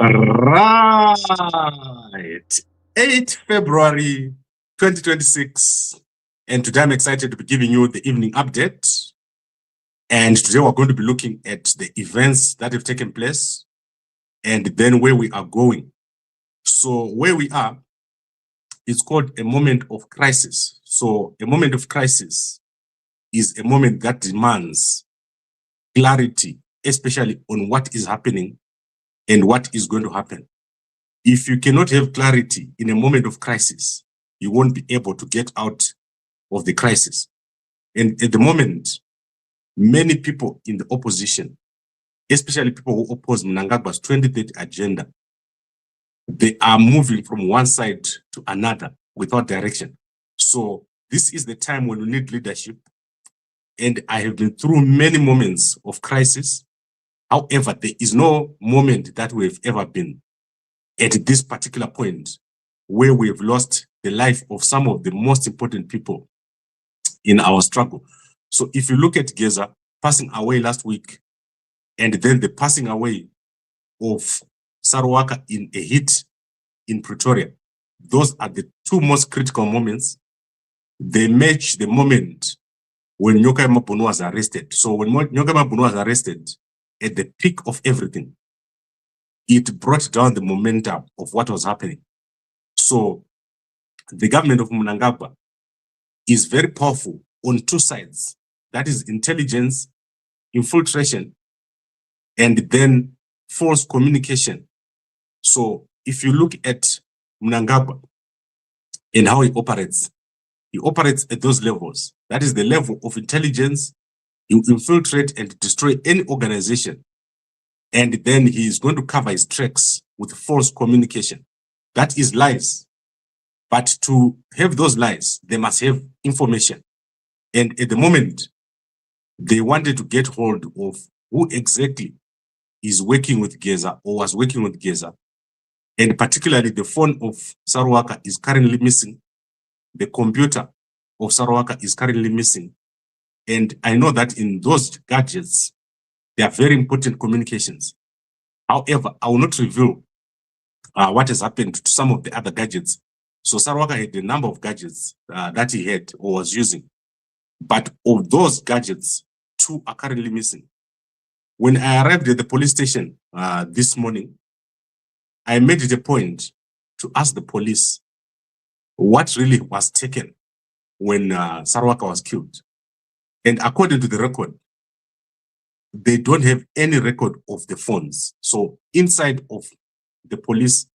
Right. 8 February 2026. And today I'm excited to be giving you the evening update. And today we're going to be looking at the events that have taken place and then where we are going. So where we are is called a moment of crisis. So a moment of crisis is a moment that demands clarity, especially on what is happening and what is going to happen. If you cannot have clarity in a moment of crisis, you won't be able to get out of the crisis. And at the moment, many people in the opposition, especially people who oppose Mnangagwa's 2030 agenda, they are moving from one side to another without direction. So this is the time when we need leadership. And I have been through many moments of crisis. However, there is no moment that we have ever been at this particular point where we have lost the life of some of the most important people in our struggle. So if you look at Geza passing away last week, and then the passing away of Saruwaka in a hit in Pretoria, those are the two most critical moments. They match the moment when Nyoka Mabunu was arrested. So when Nyoka Mabunu was arrested, at the peak of everything, it brought down the momentum of what was happening. So the government of Mnangagwa is very powerful on two sides. That is intelligence, infiltration, and then false communication. So if you look at Mnangagwa and how he operates at those levels. That is the level of intelligence. You infiltrate and destroy any organization. And then he is going to cover his tracks with false communication. That is lies. But to have those lies, they must have information. And at the moment, they wanted to get hold of who exactly is working with Geza or was working with Geza. And particularly the phone of Saruwaka is currently missing. The computer of Saruwaka is currently missing. And I know that in those gadgets, they are very important communications. However, I will not reveal what has happened to some of the other gadgets. So Saruwaka had a number of gadgets that he had or was using. But of those gadgets, 2 are currently missing. When I arrived at the police station this morning, I made it a point to ask the police what really was taken when Saruwaka was killed. And according to the record, they don't have any record of the phones. So inside of the police,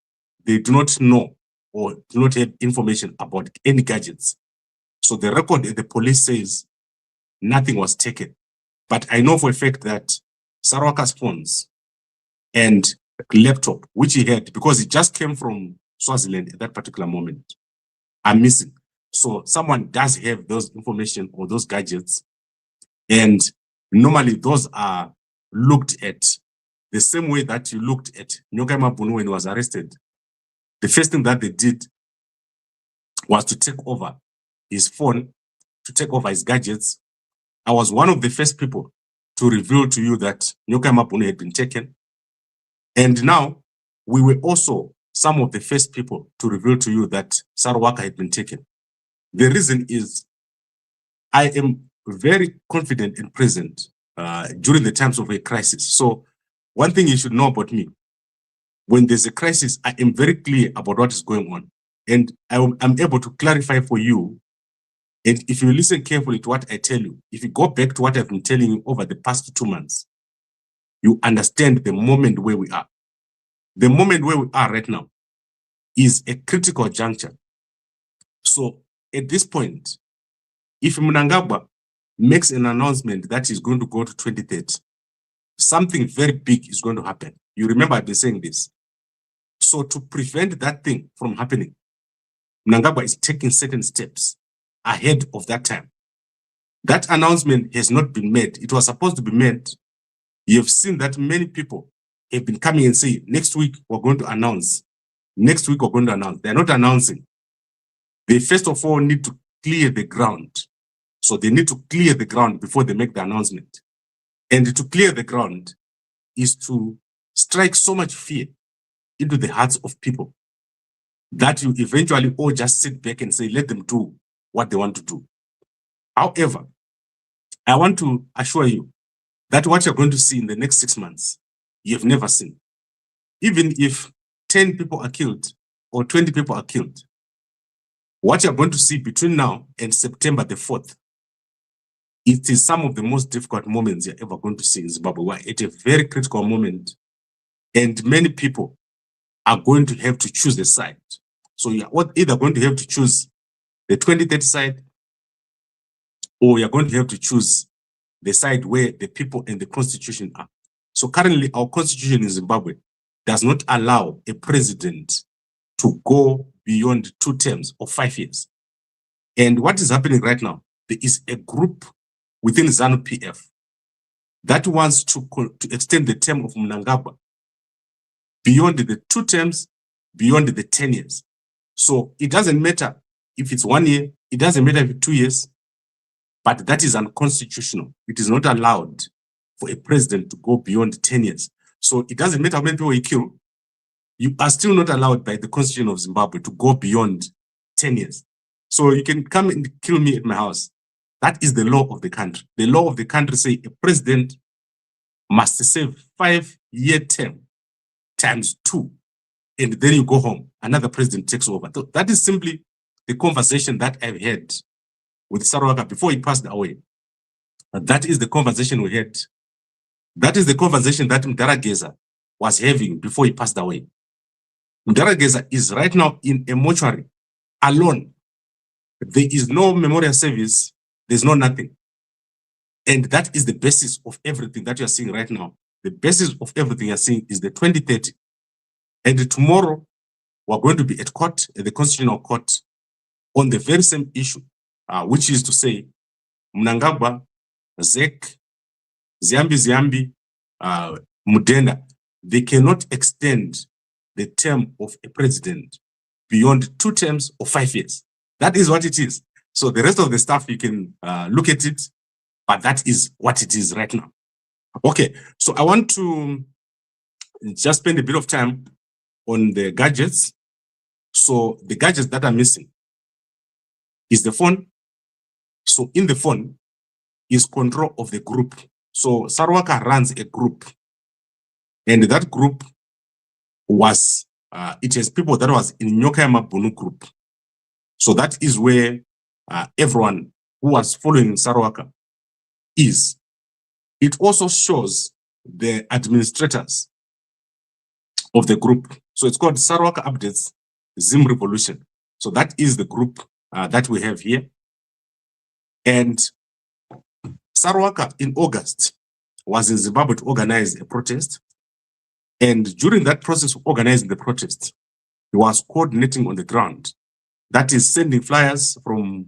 they do not know or do not have information about any gadgets. So the record at the police says nothing was taken. But I know for a fact that Saruwaka's phones and laptop, which he had, because he just came from Swaziland at that particular moment, are missing. So someone does have those information or those gadgets. And normally those are looked at the same way that you looked at Nyoka Mabunu when he was arrested. The first thing that they did was to take over his phone, to take over his gadgets. I was one of the first people to reveal to you that Nyoka Mabunu had been taken. And now we were also some of the first people to reveal to you that Saruwaka had been taken. The reason is I am very confident and present during the times of a crisis. So one thing you should know about me, when there's a crisis, I am very clear about what is going on. And I'm able to clarify for you. And if you listen carefully to what I tell you, if you go back to what I've been telling you over the past 2 months, you understand the moment where we are. The moment where we are right now is a critical juncture. So at this point, if Mnangagwa makes an announcement that is going to go to 2030, something very big is going to happen. You remember I've been saying this. So to prevent that thing from happening, Mnangagwa is taking certain steps ahead of that time. That announcement has not been made. It was supposed to be made. You have seen that many people have been coming and saying, next week we're going to announce. Next week we're going to announce. They're not announcing. They first of all need to clear the ground. So they need to clear the ground before they make the announcement. And to clear the ground is to strike so much fear into the hearts of people that you eventually all just sit back and say, let them do what they want to do. However, I want to assure you that what you're going to see in the next 6 months, you've never seen. Even if 10 people are killed or 20 people are killed, what you're going to see between now and September the 4th, it is some of the most difficult moments you're ever going to see in Zimbabwe. We're at a very critical moment, and many people are going to have to choose a side. So you're either going to have to choose the 2030 side, or you're going to have to choose the side where the people and the constitution are. So currently, our constitution in Zimbabwe does not allow a president to go beyond 2 terms of 5 years. And what is happening right now, there is a group within ZANU-PF that wants to extend the term of Mnangagwa beyond the 2 terms, beyond the 10 years. So it doesn't matter if it's 1 year, it doesn't matter if it's 2 years, but that is unconstitutional. It is not allowed for a president to go beyond 10 years. So it doesn't matter how many people you kill, you are still not allowed by the constitution of Zimbabwe to go beyond 10 years. So you can come and kill me at my house. That is the law of the country. The law of the country says a president must serve 5-year term times 2, and then you go home. Another president takes over. So that is simply the conversation that I've had with Saruwaka before he passed away. That is the conversation we had. That is the conversation that Mdarageza was having before he passed away. Mdarageza is right now in a mortuary alone. There is no memorial service. There's no nothing. And that is the basis of everything that you are seeing right now. The basis of everything you're seeing is the 2030. And tomorrow, we're going to be at court, at the Constitutional Court, on the very same issue, which is to say, Mnangagwa, Zek, Ziambi, Mudenda, they cannot extend the term of a president beyond 2 terms or 5 years. That is what it is. So the rest of the stuff, you can look at it, but that is what it is right now. Okay, so I want to just spend a bit of time on the gadgets. So the gadgets that are missing is the phone. So in the phone is control of the group. So Saruwaka runs a group, and that group was, it has people that was in Nyokayama Bunu group. So that is where everyone who was following Saruwaka is. It also shows the administrators of the group. So it's called Saruwaka Updates Zim Revolution. So that is the group that we have here. And Saruwaka in August was in Zimbabwe to organize a protest. And during that process of organizing the protest, he was coordinating on the ground. That is sending flyers from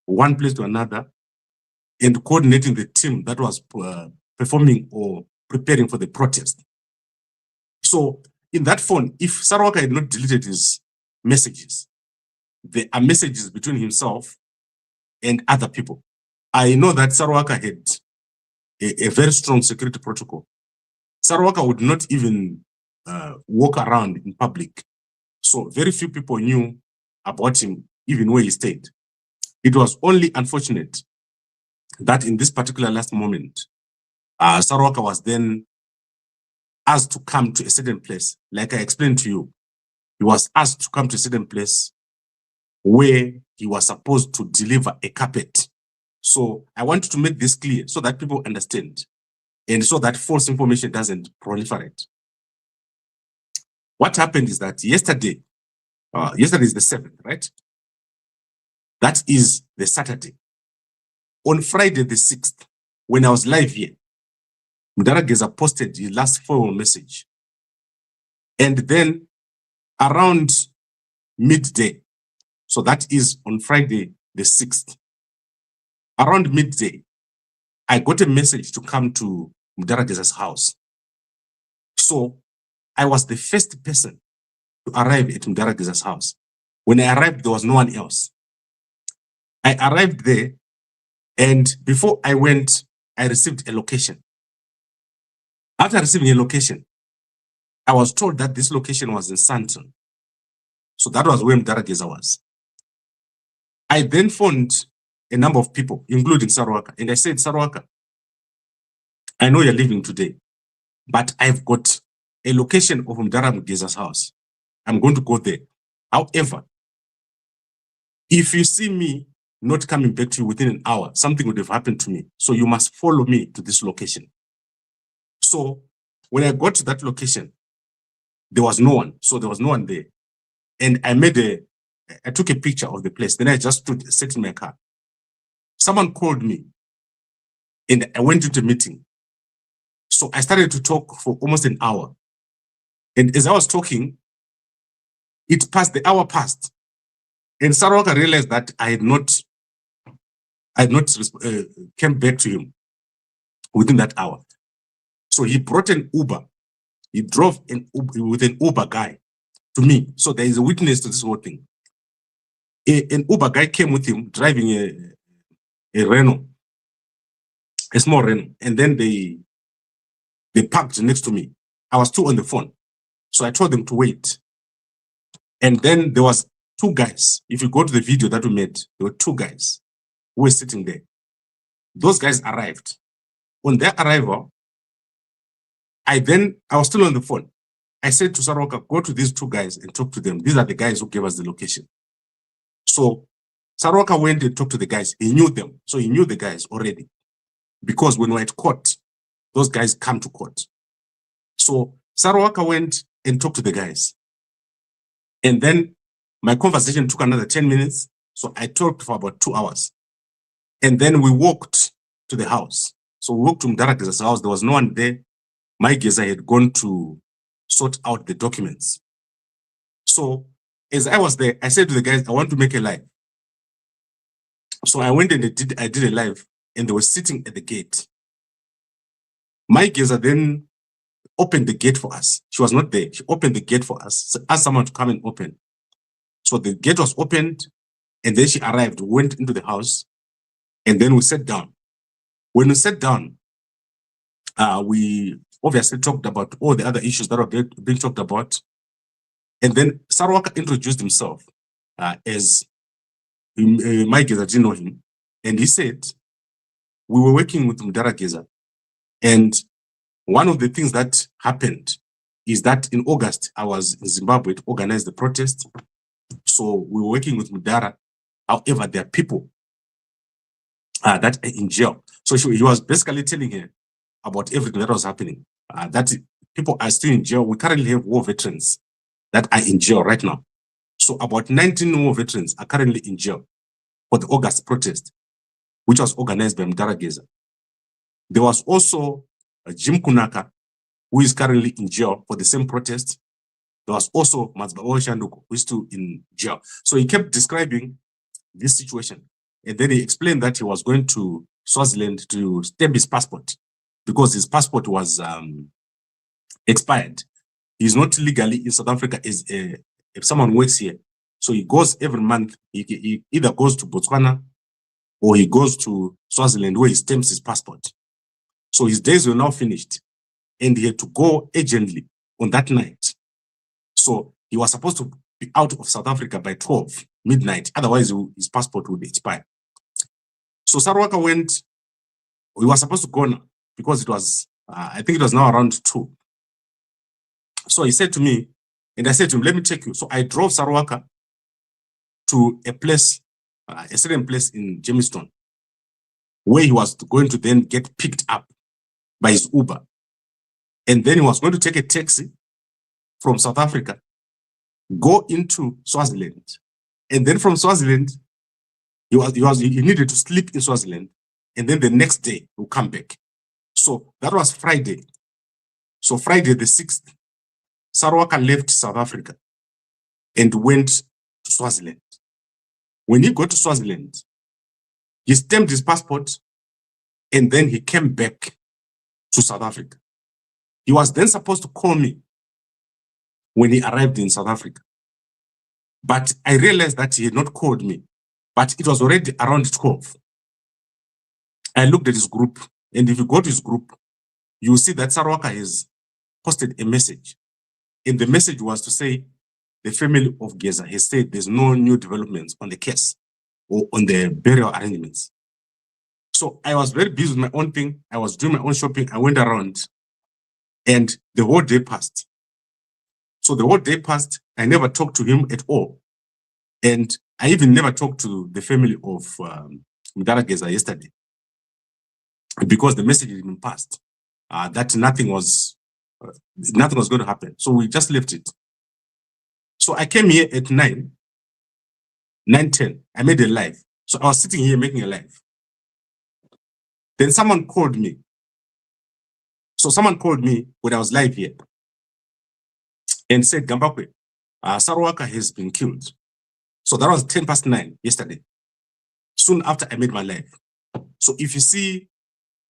one place to another and coordinating the team that was performing or preparing for the protest. So in that phone, if Saruwaka had not deleted his messages, there are messages between himself and other people. I know that Saruwaka had a very strong security protocol. Saruwaka would not even walk around in public. So very few people knew about him, even where he stayed. It was only unfortunate that in this particular last moment, Saruwaka was then asked to come to a certain place. Like I explained to you, he was asked to come to a certain place where he was supposed to deliver a carpet. So I want to make this clear so that people understand and so that false information doesn't proliferate. What happened is that yesterday is the 7th, right? That is the Saturday. On Friday the 6th, when I was live here, Mdarageza posted the last phone message. And then around midday, so that is on Friday the 6th, around midday, I got a message to come to Mdarageza's house. So I was the first person to arrive at Mdarageza's house. When I arrived, there was no one else. I arrived there, and before I went, I received a location. After receiving a location, I was told that this location was in Santon. So that was where Mdarageza was. I then phoned a number of people, including Saruwaka, and I said, Saruwaka, I know you're leaving today, but I've got a location of Mdarageza's house. I'm going to go there. However, if you see me not coming back to you within an hour, something would have happened to me. So you must follow me to this location. So when I got to that location, there was no one. So there was no one there. And I took a picture of the place. Then I just sat in my car. Someone called me and I went to the meeting. So I started to talk for almost an hour. And as I was talking, the hour passed. And Saruwaka realized that I had not came back to him within that hour. So he brought an Uber. He drove with an Uber guy to me. So there is a witness to this whole thing. An Uber guy came with him driving a Renault, a small Renault. And then they parked next to me. I was still on the phone. So I told them to wait. And then there was two guys. If you go to the video that we made, there were two guys who were sitting there. Those guys arrived. On their arrival, I was still on the phone. I said to Saruwaka, go to these two guys and talk to them. These are the guys who gave us the location. So Saruwaka went and talked to the guys. He knew them. So he knew the guys already. Because when we were at court, those guys come to court. So Saruwaka went and talked to the guys. And then my conversation took another 10 minutes. So I talked for about 2 hours. And then we walked to the house. So we walked to Mdarageza's house. There was no one there. My Geza had gone to sort out the documents. So as I was there, I said to the guys, I want to make a live. So I went and I did a live, and they were sitting at the gate. My Geza then opened the gate for us. She was not there. She opened the gate for us, asked someone to come and open. So the gate was opened, and then she arrived, went into the house, and then we sat down. When we sat down, we obviously talked about all the other issues that were being talked about. And then Saruwaka introduced himself as Mike Geza didn't know him. And he said, we were working with Mdarageza. And one of the things that happened is that in August, I was in Zimbabwe to organize the protest. So we were working with Mdara. However, there are people that are in jail. So he was basically telling her about everything that was happening. That people are still in jail. We currently have war veterans that are in jail right now. So about 19 war veterans are currently in jail for the August protest, which was organized by Mdarageza. There was also Jim Kunaka, who is currently in jail for the same protest. There was also Mazbawo Shanduko, who is still in jail. So he kept describing this situation. And then he explained that he was going to Swaziland to stamp his passport because his passport was expired. He's not legally in South Africa if someone works here. So he goes every month. He either goes to Botswana or he goes to Swaziland where he stamps his passport. So his days were now finished and he had to go urgently on that night. So he was supposed to be out of South Africa by 12 midnight. Otherwise, his passport would expire. So Saruwaka went. We were supposed to go now because it was, I think it was now around 2. So he said to me, and I said to him, let me take you. So I drove Saruwaka to a place, a certain place in Jamestown, where he was going to then get picked up by his Uber. And then he was going to take a taxi from South Africa, go into Swaziland. And then from Swaziland, he needed to sleep in Swaziland. And then the next day, he'll come back. So that was Friday. So Friday the 6th, Saruwaka left South Africa and went to Swaziland. When he got to Swaziland, he stamped his passport and then he came back to South Africa. He was then supposed to call me when he arrived in South Africa. But I realized that he had not called me, but it was already around 12. I looked at his group, and if you go to his group, you will see that Saruwaka has posted a message And the message was to say, the family of Geza has said there's no new developments on the case or on the burial arrangements. So I was very busy with my own thing. I was doing my own shopping. I went around and the whole day passed. So the whole day passed. I never talked to him at all. And I even never talked to the family of Mdara Geza yesterday because the message had been passed that nothing was going to happen. So we just left it. So I came here at 9:10. I made a live. So I was sitting here making a live. Then someone called me. So someone called me when I was live here and said, Gambakwe, Saruwaka has been killed. So that was 9:10 yesterday, soon after I made my live. So if you see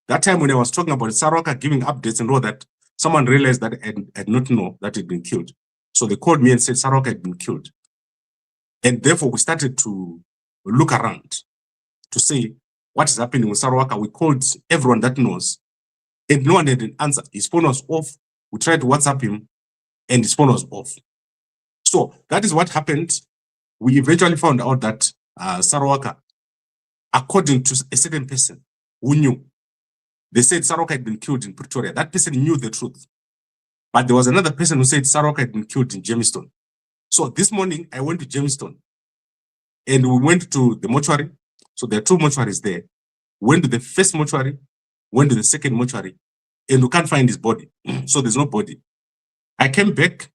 that time when I was talking about Saruwaka giving updates and all that, someone realized that I did not know that he'd been killed. So they called me and said Saruwaka had been killed. And therefore we started to look around to say what is happening with Saruwaka. We called everyone that knows and no one had an answer. His phone was off. We tried to WhatsApp him and his phone was off. So that is what happened. We eventually found out that Saruwaka, according to a certain person who knew, they said Saruwaka had been killed in Pretoria. That person knew the truth. But there was another person who said Saruwaka had been killed in Jamestown. So this morning, I went to Jamestown and we went to the mortuary. So there are two mortuaries there. Went to the first mortuary, went to the second mortuary, and we can't find his body. So there's no body. I came back.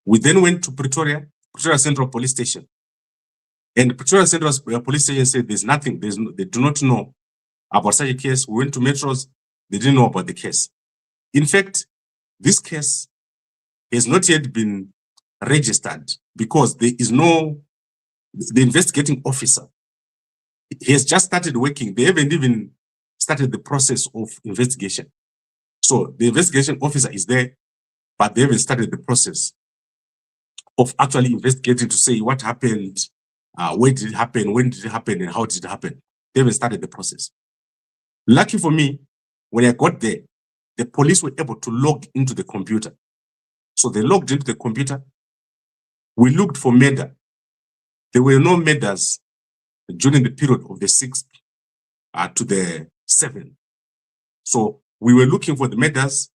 We then went to Pretoria Central Police Station. And Pretoria Central Police Station said there's nothing, they do not know about such a case. We went to Metros, they didn't know about the case. In fact, this case has not yet been registered because there is no, the investigating officer, he has just started working. They haven't even started the process of investigation. So the investigation officer is there, but they haven't started the process of actually investigating to say what happened, where did it happen, when did it happen, and how did it happen. They haven't started the process. Lucky for me, when I got there, the police were able to log into the computer. So they logged into the computer. We looked for murder. There were no murders during the period of the 6th to the 7th. So we were looking for the murders,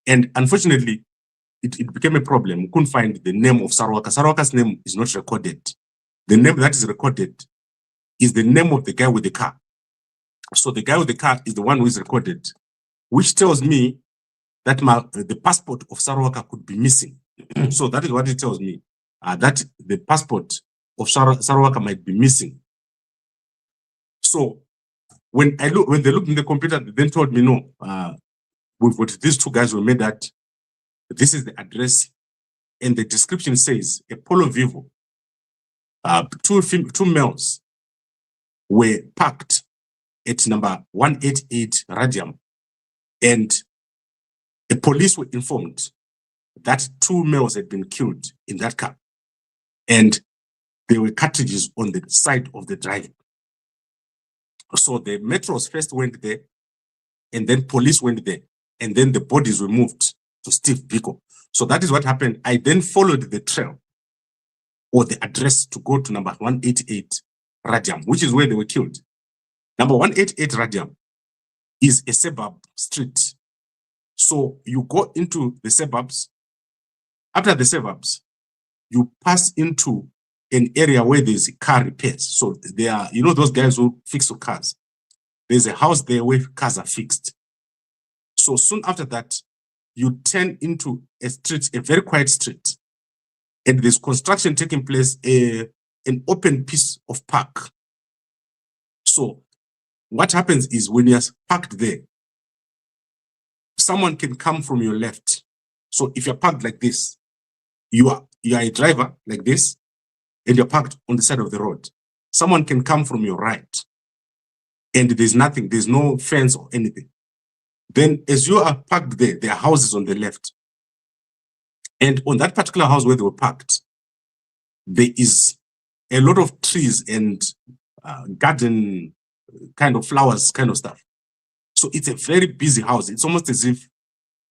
and unfortunately, it became a problem. We couldn't find the name of Saruwaka. Saruwaka's name is not recorded. The name that is recorded is the name of the guy with the car. So the guy with the car is the one who is recorded, which tells me that the passport of Saruwaka could be missing. So that is what it tells me, that the passport of Saruwaka might be missing. So when they looked in the computer, they then told me, no, we've got these two guys who made that. This is the address, and the description says a Polo Vivo, two males were parked at number 188 Radium, and the police were informed that two males had been killed in that car, and there were cartridges on the side of the driver. So the Metros first went there, and then police went there, and then the bodies were moved to Steve Biko. So that is what happened. I then followed the trail or the address to go to number 188 Radium, which is where they were killed. Number 188 Radium is a suburb street. So you go into the suburbs. After the suburbs, you pass into an area where there's car repairs. So there are, you know, those guys who fix your cars. There's a house there where cars are fixed. So soon after that, you turn into a street, a very quiet street, and there's construction taking place, an open piece of park. So what happens is when you're parked there, someone can come from your left. So if you're parked like this, you are a driver like this, and you're parked on the side of the road. Someone can come from your right, and there's nothing, there's no fence or anything. Then as you are parked there are houses on the left. And on that particular house where they were parked, there is a lot of trees and garden kind of flowers kind of stuff. So it's a very busy house. It's almost as if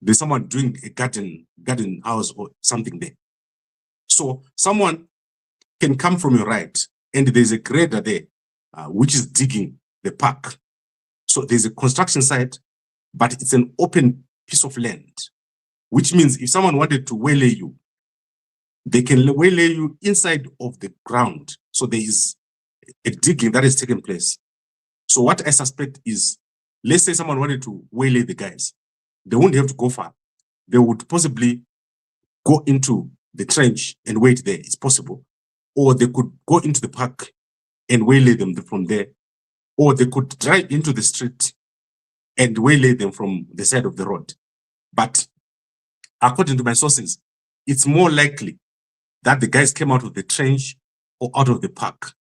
there's someone doing a garden house or something there. So someone can come from your right, and there's a grader there, which is digging the park. So there's a construction site, but it's an open piece of land, which means if someone wanted to waylay you, they can waylay you inside of the ground. So there is a digging that is taking place. So what I suspect is, let's say someone wanted to waylay the guys, they wouldn't have to go far. They would possibly go into the trench and wait there. It's possible. Or they could go into the park and waylay them from there. Or they could drive into the street and waylay them from the side of the road. But according to my sources, it's more likely that the guys came out of the trench or out of the park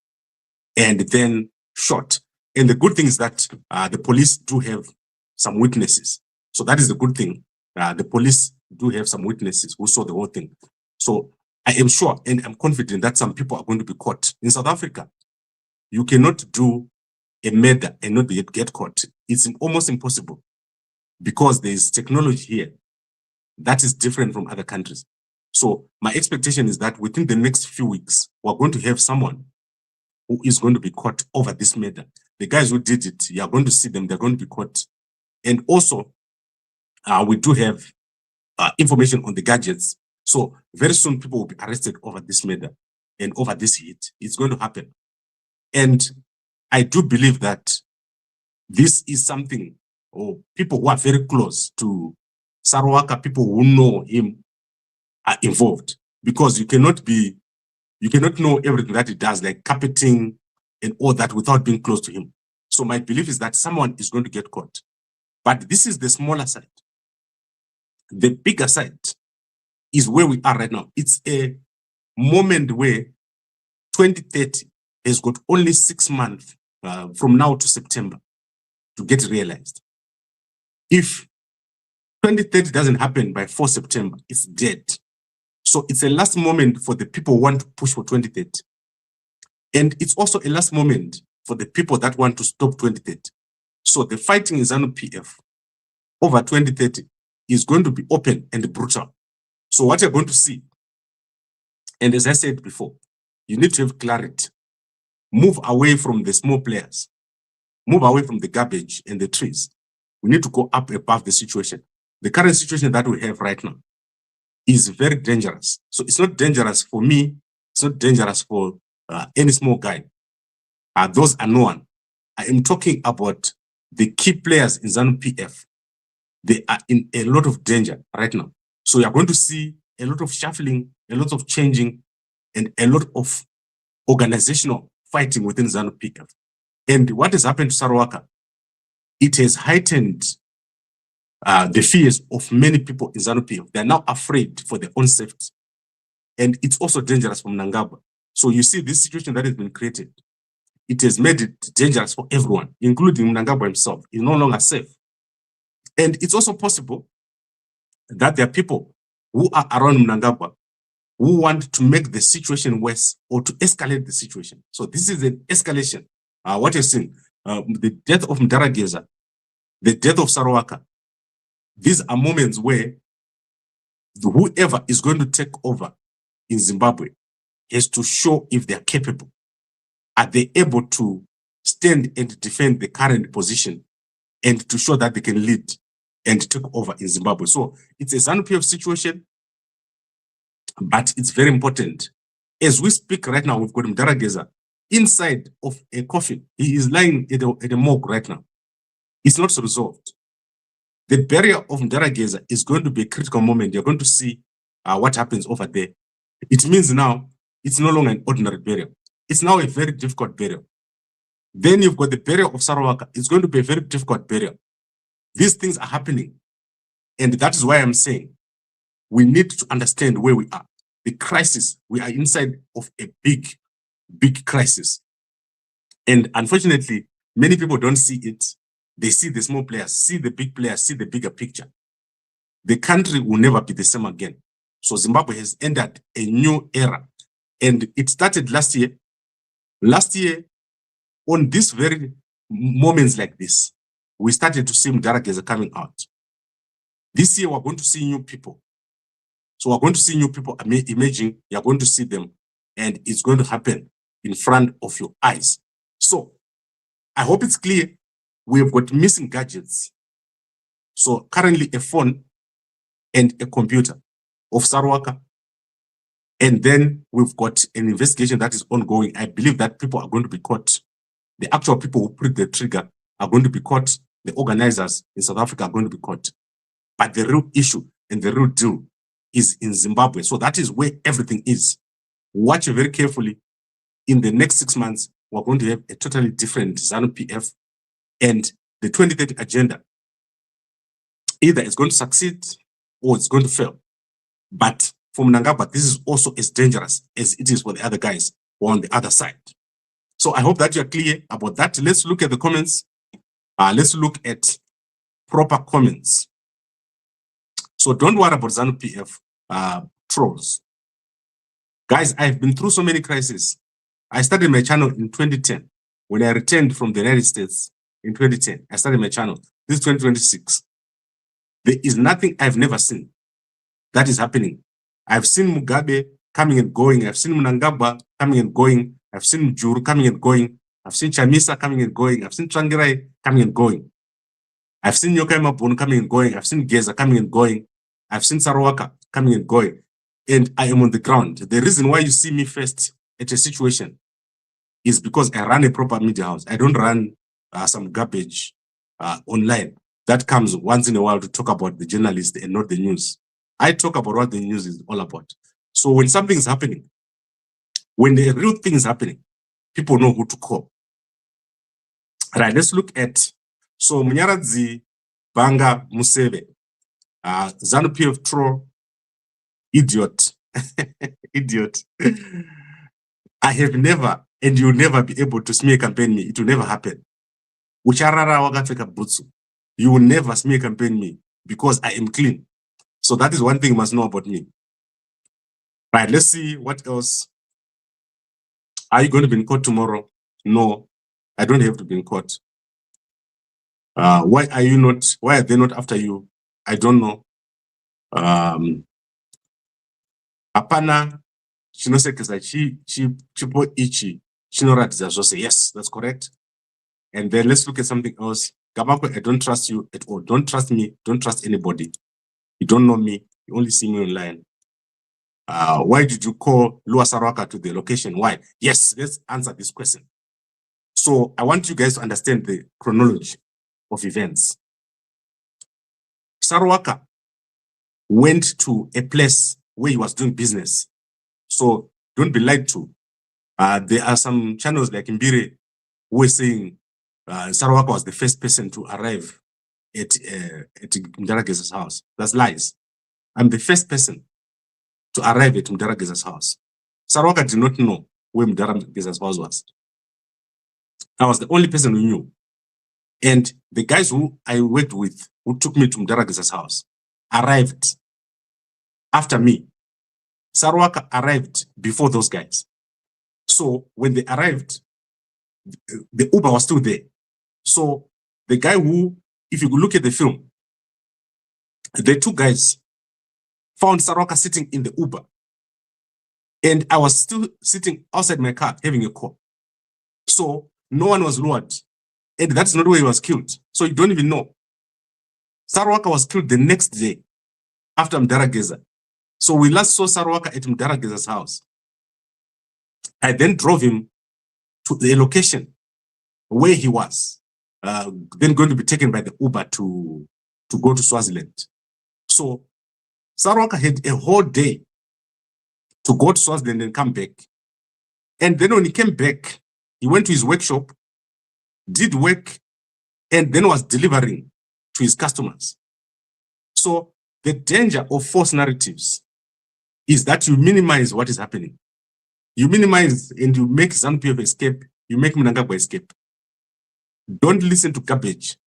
and then shot. And the good thing is that the police do have some witnesses. So that is the good thing. The police do have some witnesses who saw the whole thing. So I am sure and I'm confident that some people are going to be caught. In South Africa, you cannot do a murder and not get caught. It's almost impossible because there is technology here that is different from other countries. So my expectation is that within the next few weeks, we're going to have someone who is going to be caught over this murder. The guys who did it, you are going to see them, they're going to be caught. And also, we do have information on the gadgets. So very soon people will be arrested over this murder and over this hit. It's going to happen. And I do believe that this is something, or people who are very close to Saruwaka, people who know him, are involved, because you cannot know everything that he does, like carpeting and all that, without being close to him. So my belief is that someone is going to get caught. But this is the smaller side. The bigger side is where we are right now. It's a moment where 2030 has got only 6 months from now to September to get realized. If 2030 doesn't happen by 4 September, it's dead. So it's a last moment for the people who want to push for 2030. And it's also a last moment for the people that want to stop 2030. So the fighting in ZANU-PF over 2030 is going to be open and brutal. So what you're going to see, and as I said before, you need to have clarity. Move away from the small players. Move away from the garbage and the trees. We need to go up above the situation. The current situation that we have right now is very dangerous. So it's not dangerous for me. It's not dangerous for any small guy. Those are no one. I am talking about the key players in ZANU-PF. They are in a lot of danger right now. So you are going to see a lot of shuffling, a lot of changing, and a lot of organizational fighting within ZANU-PF. And what has happened to Saruwaka, it has heightened the fears of many people in ZANU-PF. They are now afraid for their own safety. And it's also dangerous from Mnangagwa. So you see this situation that has been created, it has made it dangerous for everyone, including Mnangagwa himself. He's no longer safe. And it's also possible that there are people who are around Mnangagwa who want to make the situation worse or to escalate the situation. So this is an escalation. What you're seeing, the death of Mdarageza, the death of Saruwaka, these are moments where whoever is going to take over in Zimbabwe has to show if they are capable. Are they able to stand and defend the current position and to show that they can lead and take over in Zimbabwe? So it's a ZANU-PF situation, but it's very important. As we speak right now, we've got Mdarageza inside of a coffin. He is lying at a morgue right now. It's not resolved. The burial of Mdarageza is going to be a critical moment. You're going to see what happens over there. It means now it's no longer an ordinary burial. It's now a very difficult burial. Then you've got the burial of Saruwaka. It's going to be a very difficult burial. These things are happening. And that is why I'm saying we need to understand where we are. The crisis, we are inside of a big, big crisis. And unfortunately, many people don't see it. They see the small players, see the big players, see the bigger picture. The country will never be the same again. So Zimbabwe has entered a new era. And it started last year. Last year, on these very moments like this, we started to see Mdarageza coming out. This year, we're going to see new people. So we're going to see new people emerging. You're going to see them, and it's going to happen in front of your eyes. So I hope it's clear. We've got missing gadgets. So currently a phone and a computer of Saruwaka. And then we've got an investigation that is ongoing. I believe that people are going to be caught. The actual people who put the trigger are going to be caught. The organizers in South Africa are going to be caught. But the real issue and the real deal is in Zimbabwe. So that is where everything is. Watch very carefully. In the next 6 months, we're going to have a totally different ZANU-PF, and the 2030 agenda. Either it's going to succeed or it's going to fail. But for Mnangagwa, this is also as dangerous as it is for the other guys who are on the other side. So I hope that you're clear about that. Let's look at the comments. Let's look at proper comments. So don't worry about ZANU-PF trolls. Guys, I've been through so many crises. I started my channel in 2010. When I returned from the United States in 2010, I started my channel. This is 2026. There is nothing I've never seen that is happening. I've seen Mugabe coming and going. I've seen Mnangagwa coming and going. I've seen Juru coming and going. I've seen Chamisa coming and going. I've seen Trangirai coming and going. I've seen Nyoka Mabunu coming and going. I've seen Geza coming and going. I've seen Saruwaka coming and going. And I am on the ground. The reason why you see me first at a situation is because I run a proper media house. I don't run some garbage online that comes once in a while to talk about the journalist and not the news. I talk about what the news is all about. So when something is happening, when the real thing is happening, people know who to call. Right, let's look at, so Munyaradzi, Banga, Museve, ZANU-PF troll, idiot, idiot. I have never, and you'll never be able to smear campaign me. It will never happen. Ucharara wakapfeka butsu. You will never smear campaign me because I am clean. So that is one thing you must know about me. Right, let's see what else. Are you going to be in court tomorrow? No, I don't have to be in court. Why are you not? Why are they not after you? I don't know. Apana chinosekeza chipo ichi chinoratidza zvose. Yes, that's correct. And then let's look at something else. Gambakwe, I don't trust you at all. Don't trust me. Don't trust anybody. You don't know me. You only see me online. Why did you call Lua Saruwaka to the location? Why? Yes, let's answer this question. So I want you guys to understand the chronology of events. Saruwaka went to a place where he was doing business. So don't be lied to. There are some channels like Mbire who were saying Saruwaka was the first person to arrive at Mdarageza's house. That's lies. I'm the first person to arrive at Mdarageza's house. Saruwaka did not know where Mdarageza's house was. I was the only person who knew. And the guys who I worked with, who took me to Mdarageza's house, arrived after me. Saruwaka arrived before those guys. So when they arrived, the Uber was still there. So the guy who, if you look at the film, the two guys found Saruwaka sitting in the Uber. And I was still sitting outside my car having a call. So no one was lured. And that's not where he was killed. So you don't even know. Saruwaka was killed the next day after Mdarageza. So we last saw Saruwaka at Mdarageza's house. I then drove him to the location where he was, then going to be taken by the Uber to go to Swaziland. So Saruwaka had a whole day to go to Swaziland and come back. And then when he came back, he went to his workshop, did work, and then was delivering to his customers. So the danger of false narratives is that you minimize what is happening. You minimize and you make ZANU-PF escape, you make Mnangagwa escape. Don't listen to garbage.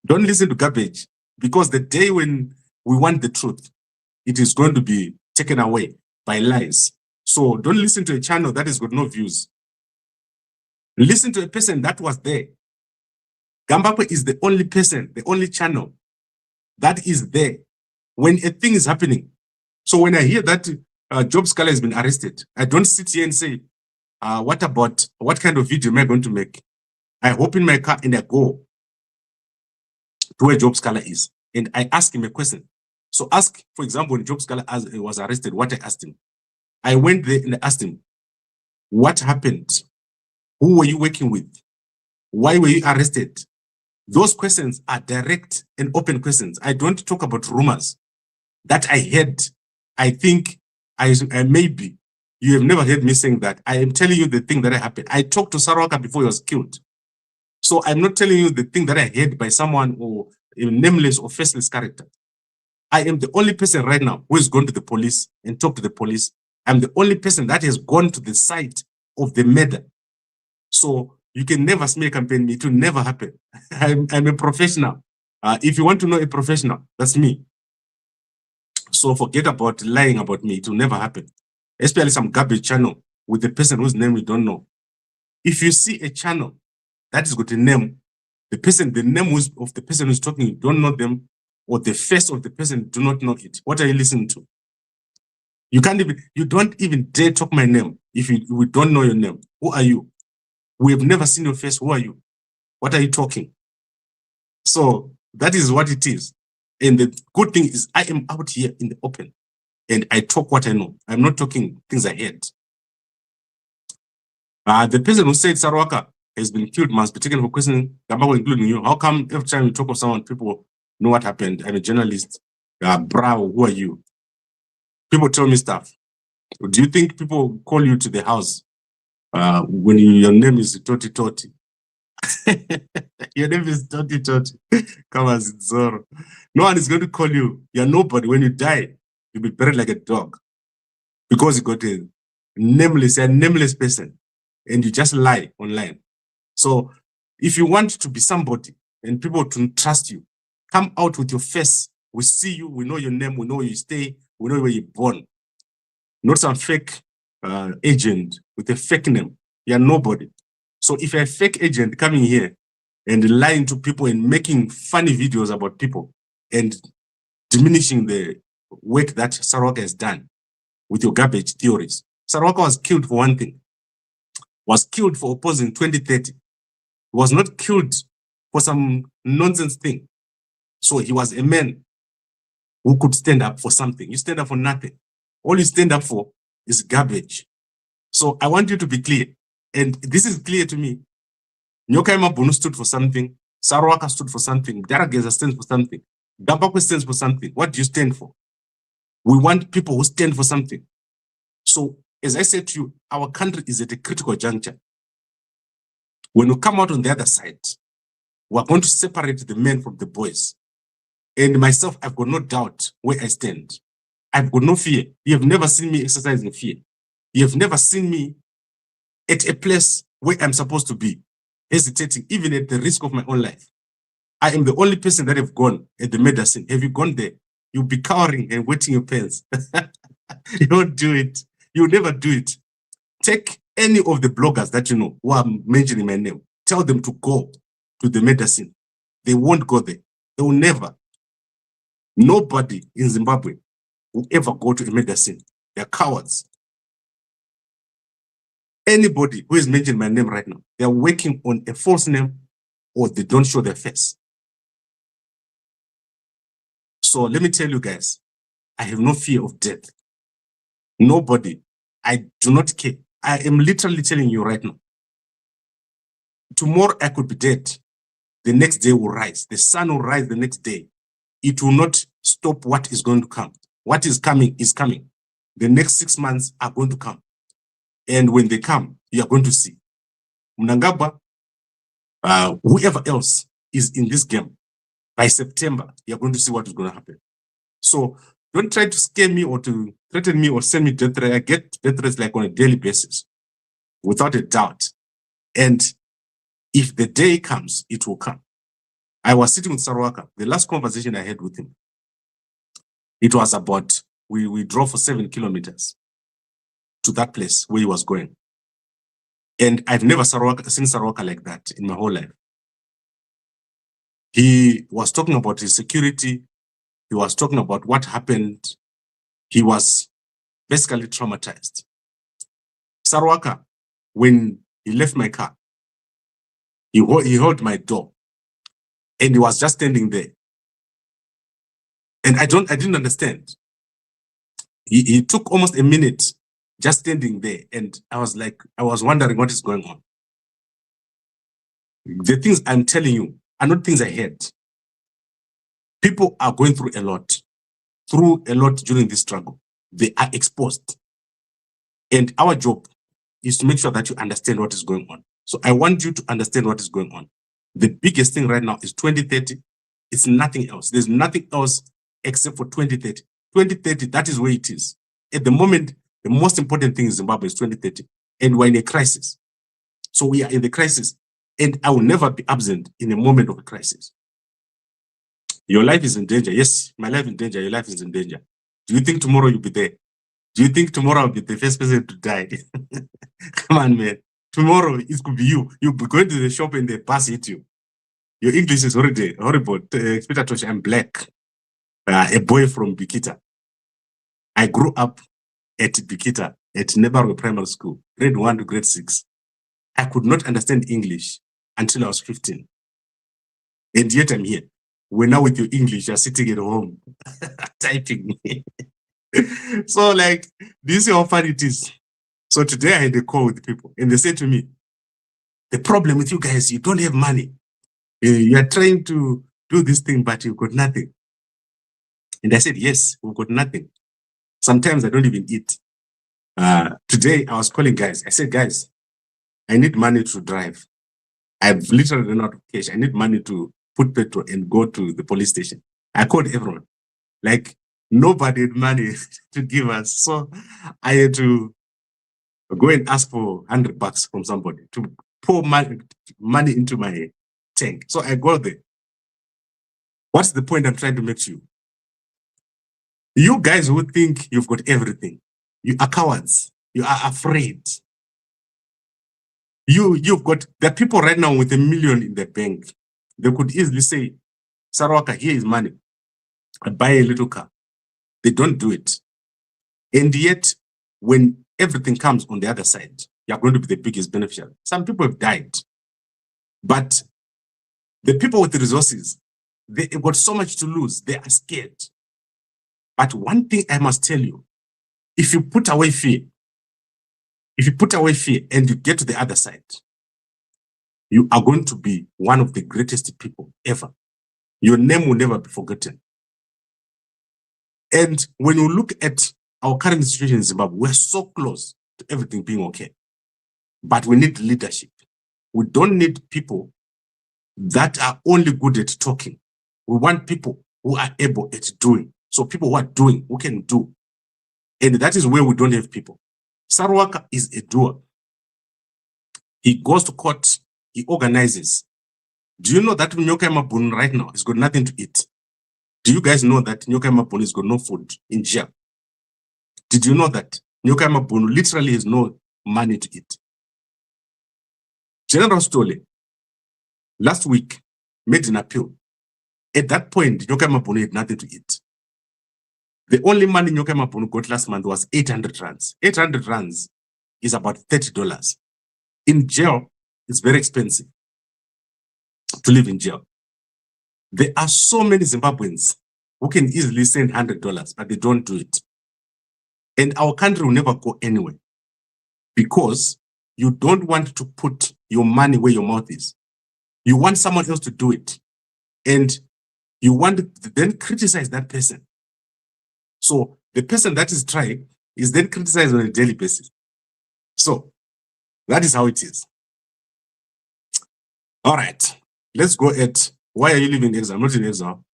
Don't listen to garbage, because the day when we want the truth, it is going to be taken away by lies. So don't listen to a channel that has got no views. Listen to a person that was there. Gambakwe is the only person, the only channel that is there when a thing is happening. So when I hear that Job Scala has been arrested, I don't sit here and say, what kind of video am I going to make? I hop in my car and I go to where Job Scala is. And I ask him a question. So ask, for example, when Job Scala was arrested, what I asked him. I went there and I asked him, what happened? Who were you working with? Why were you arrested? Those questions are direct and open questions. I don't talk about rumors that I heard. I think I maybe you have never heard me saying that. I am telling you the thing that happened. I talked to Saruwaka before he was killed. So I'm not telling you the thing that I heard by someone or a nameless or faceless character. I am the only person right now who has gone to the police and talked to the police. I'm the only person that has gone to the site of the murder. So you can never smear campaign me. It will never happen. I'm a professional. If you want to know a professional, that's me. So forget about lying about me. It will never happen. Especially some garbage channel with a person whose name we don't know. If you see a channel that has got a name, the name of the person who's talking, you don't know them, or the face of the person, do not know it. What are you listening to? You don't even dare talk my name if we don't know your name. Who are you? We have never seen your face. Who are you? What are you talking? So that is what it is. And the good thing is I am out here in the open and I talk what I know. I'm not talking things I heard. The person who said Saruwaka has been killed must be taken for questioning, Gambakwe, including you. How come every time you talk of someone, people know what happened? I'm a journalist. Bravo, who are you? People tell me stuff. Do you think people call you to the house when your name is Toti Toti? Your name is Toti Toti. Come as Zoro. No one is going to call you. You're nobody. When you die, you'll be buried like a dog because you got a nameless person and you just lie online. So if you want to be somebody and people to trust you, come out with your face. We see you. We know your name. We know where you stay. We know where you're born. Not some fake agent with a fake name. You're nobody. So if you're a fake agent coming here and lying to people and making funny videos about people and diminishing the work that Saruwaka has done with your garbage theories. Saruwaka was killed for one thing. Was killed for opposing 2030. He was not killed for some nonsense thing. So he was a man who could stand up for something. You stand up for nothing. All you stand up for is garbage. So I want you to be clear. And this is clear to me. Nyokaima Bunu stood for something. Saruwaka stood for something. Darageza stands for something. Gambakwe stands for something. What do you stand for? We want people who stand for something. So, as I said to you, our country is at a critical juncture. When we come out on the other side, we're going to separate the men from the boys. And myself, I've got no doubt where I stand. I've got no fear. You have never seen me exercising fear. You have never seen me at a place where I'm supposed to be, hesitating, even at the risk of my own life. I am the only person that have gone at the medicine. Have you gone there? You'll be cowering and wetting your pants. You don't do it. You'll never do it. Take any of the bloggers that you know who are mentioning my name. Tell them to go to the medicine. They won't go there. They will never. Nobody in Zimbabwe will ever go to a medicine. They're cowards. Anybody who is mentioning my name right now, they're working on a false name or they don't show their face. So let me tell you guys, I have no fear of death. Nobody. I do not care. I am literally telling you right now. Tomorrow I could be dead. The next day will rise. The sun will rise the next day. It will not stop what is going to come. What is coming is coming. The next 6 months are going to come. And when they come, you are going to see. Mnangagwa, whoever else is in this game, by September, you're going to see what is going to happen. So don't try to scare me or to threaten me or send me death threats. I get death threats like on a daily basis, without a doubt. And if the day comes, it will come. I was sitting with Saruwaka. The last conversation I had with him, it was about, we drove for 7 kilometers to that place where he was going. And I've never seen Saruwaka like that in my whole life. He was talking about his security. he was talking about what happened. He was basically traumatized. Saruwaka, when he left my car, he held my door and he was just standing there. And I didn't understand. He took almost a minute just standing there. And I was wondering what is going on. The things I'm telling you are not things I heard. People are going through a lot during this struggle. They are exposed. And our job is to make sure that you understand what is going on. So I want you to understand what is going on. The biggest thing right now is 2030. It's nothing else. There's nothing else except for 2030. 2030, that is where it is. At the moment, the most important thing in Zimbabwe is 2030. And we're in a crisis. So we are in the crisis. And I will never be absent in a moment of a crisis. Your life is in danger. Yes, my life is in danger. Your life is in danger. Do you think tomorrow you'll be there? Do you think tomorrow I'll be the first person to die? Come on, man. Tomorrow it could be you. You'll be going to the shop and the bus hit you. Your English is horrible. I'm black. A boy from Bikita. I grew up at Bikita, at Nebarwe Primary School, grade 1 to grade 6. I could not understand English until I was 15. And yet I'm here. We're now with your English, you're sitting at home, typing. So like, do you see how fun it is? So today I had a call with people and they said to me, the problem with you guys, you don't have money. You are trying to do this thing, but you've got nothing. And I said, yes, we've got nothing. Sometimes I don't even eat. Today I was calling guys. I said, guys, I need money to drive. I've literally run out of cash. I need money to put petrol and go to the police station. I called everyone. Like, nobody had money to give us. So I had to go and ask for $100 from somebody to pour money into my tank. So I go there. What's the point I'm trying to make to you? You guys who think you've got everything, you are cowards. You are afraid. You've got, there are people right now with $1 million in their bank. They could easily say, Saruwaka, here is money. I buy a little car. They don't do it. And yet, when everything comes on the other side, you're going to be the biggest beneficiary. Some people have died. But the people with the resources, they've got so much to lose. They are scared. But one thing I must tell you, if you put away fear, and you get to the other side, you are going to be one of the greatest people ever. Your name will never be forgotten. And when you look at our current situation in Zimbabwe, we're so close to everything being okay. But we need leadership. We don't need people that are only good at talking. We want people who are able at doing. So people who are doing, who can do. And that is where we don't have people. Saruwaka is a doer. He goes to court, he organizes. Do you know that Nyoka Mabun right now has got nothing to eat? Do you guys know that Nyoka Mabun has got no food in jail? Did you know that Nyoka Mabun literally has no money to eat? General Stole, last week, made an appeal. At that point, Nyoka Mabun had nothing to eat. The only money Nyoka Mabun got last month was 800 rands. 800 rands is about $30. In jail, it's very expensive to live in jail. There are so many Zimbabweans who can easily send $100, but they don't do it. And our country will never go anywhere because you don't want to put your money where your mouth is. You want someone else to do it. And you want to then criticize that person. So the person that is trying is then criticized on a daily basis. So that is how it is. All right, let's go at why are you living in exile? I'm not in exile.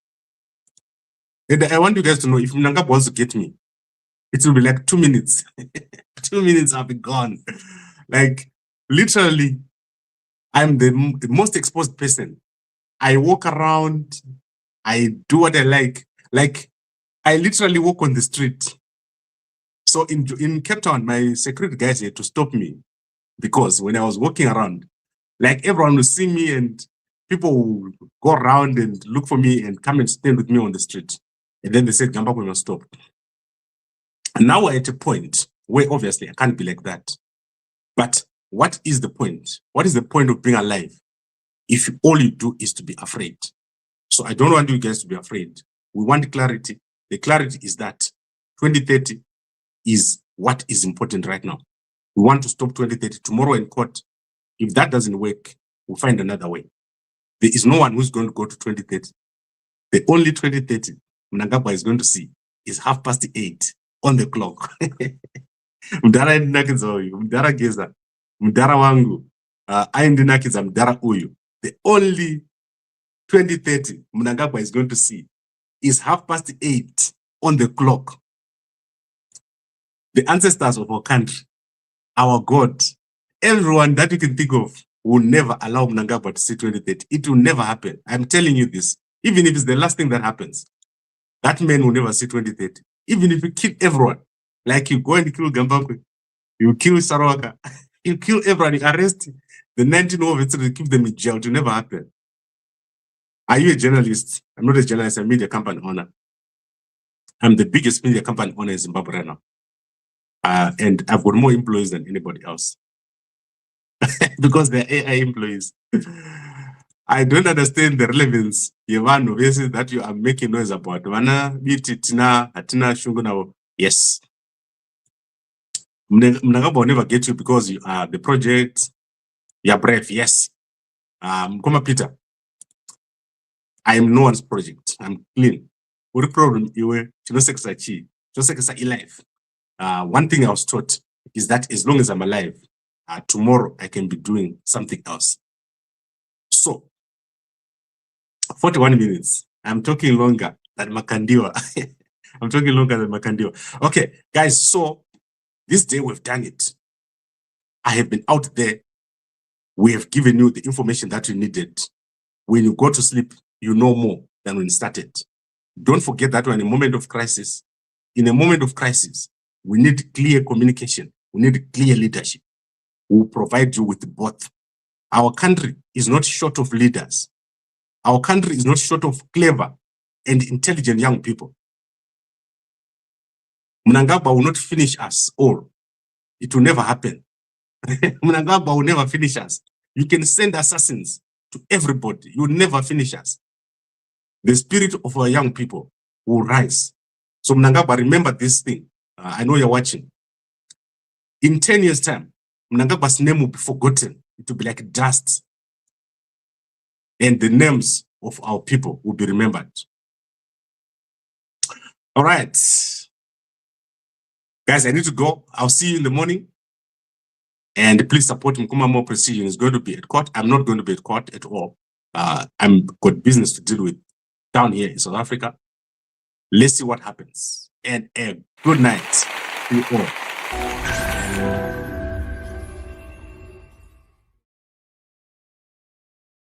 And I want you guys to know if Mnangagwa wants to get me, it will be like 2 minutes. 2 minutes, I'll be gone. Like literally, I'm the most exposed person. I walk around, I do what I like. Like I literally walk on the street. So in Cape Town, my security guys had to stop me because when I was walking around, like everyone would see me and people would go around and look for me and come and stand with me on the street. And then they said Gambakwe must stop. And now we're at a point where obviously I can't be like that. But what is the point? What is the point of being alive if all you do is to be afraid? So I don't want you guys to be afraid. We want clarity. The clarity is that 2030 is what is important right now. We want to stop 2030 tomorrow in court. If that doesn't work, we'll find another way. There is no one who's going to go to 2030. The only 2030 Mnangagwa is going to see is 8:30 on the clock. Mdara endinakidza uyu, mdara geza, mdara wangu, aindinakidza mdara uyu. The only 2030 Mnangagwa is going to see is 8:30 on the clock. The ancestors of our country, our God, everyone that you can think of will never allow Mnangagwa to see 2030. It will never happen. I'm telling you this. Even if it's the last thing that happens, that man will never see 2030. Even if you kill everyone, like you go and kill Gambakwe, you kill Saruwaka, you kill everyone, you arrest the 19 officers, you keep them in jail, it will never happen. Are you a journalist? I'm not a journalist, I'm a media company owner. I'm the biggest media company owner in Zimbabwe right now. And I've got more employees than anybody else. Because they're AI employees. I don't understand the relevance that you are making noise about. Yes. Mnangagwa will never get you because you are the project. You're brave, yes. Come Peter. I am no one's project. I'm clean. What the problem you life. One thing I was taught is that as long as I'm alive, tomorrow I can be doing something else. So, 41 minutes. I'm talking longer than Makandiwa. I'm talking longer than Makandiwa. Okay, guys, so this day we've done it. I have been out there. We have given you the information that you needed. When you go to sleep, you know more than when you started. Don't forget that we're in a moment of crisis. In a moment of crisis, we need clear communication. We need clear leadership. We will provide you with both. Our country is not short of leaders. Our country is not short of clever and intelligent young people. Mnangagwa will not finish us all. It will never happen. Mnangagwa will never finish us. You can send assassins to everybody. You will never finish us. The spirit of our young people will rise. So Mnangagwa, remember this thing. I know you're watching. In 10 years' time, Mnangagwa's name will be forgotten. It will be like dust. And the names of our people will be remembered. All right. Guys, I need to go. I'll see you in the morning. And please support Mkuma More Precision. Is going to be at court. I'm not going to be at court at all. I'm got business to deal with down here in South Africa. Let's see what happens. And a good night to you all.